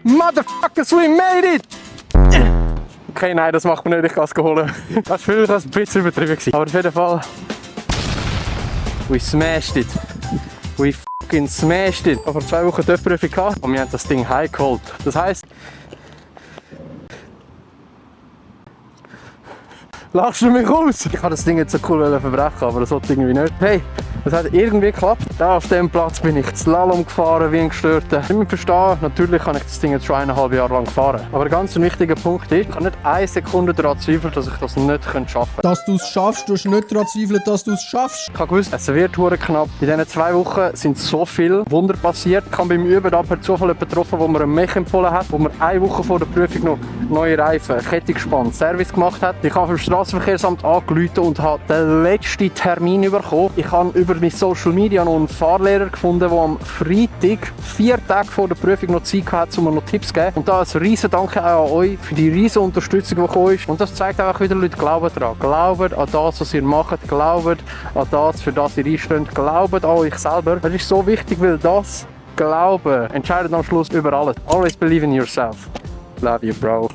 Motherfuckers, we made it! Okay, nein, das macht man nicht, ich kann es holen. Das war vielleicht ein bisschen übertrieben gewesen. Aber auf jeden Fall... We smashed it. We fucking smashed it. Ich habe vor 2 Wochen die Prüfung gehabt und wir haben das Ding heimgeholt. Das heisst... Lachst du mich aus? Ich habe das Ding jetzt so cool verbrechen, aber das sollte irgendwie nicht. Hey, es hat irgendwie geklappt. Da auf dem Platz bin ich Slalom gefahren wie ein Gestörter. Ich muss verstehen, natürlich kann ich das Ding jetzt schon 1,5 Jahre lang fahren. Aber ein ganz wichtiger Punkt ist, ich kann nicht 1 Sekunde daran zweifeln, dass ich das nicht schaffen könnte. Dass du es schaffst, du hast nicht daran zweifeln, dass du es schaffst. Ich habe gewusst, es wird verdammt knapp. In diesen 2 Wochen sind so viele Wunder passiert. Ich habe beim Üben per Zufall jemanden getroffen, der mir einen Mech empfohlen hat, wo mir 1 Woche vor der Prüfung noch neue Reifen, Kette gespannt, Service gemacht hat. Ich habe vom Straßenverkehrsamt angerufen und habe den letzten Termin bekommen. Ich habe über mein Social Media noch einen Fahrlehrer gefunden, der am Freitag, 4 Tage vor der Prüfung, noch Zeit hatte, um mir noch Tipps zu geben. Und da ein riesen Danke auch an euch für die riesen Unterstützung, die gekommen ist. Und das zeigt einfach wieder, Leute, glaubt daran. Glaubt an das, was ihr macht. Glaubt an das, für das ihr einsteht. Glaubt an euch selber. Das ist so wichtig, weil das Glauben entscheidet am Schluss über alles. Always believe in yourself. Love you, bro.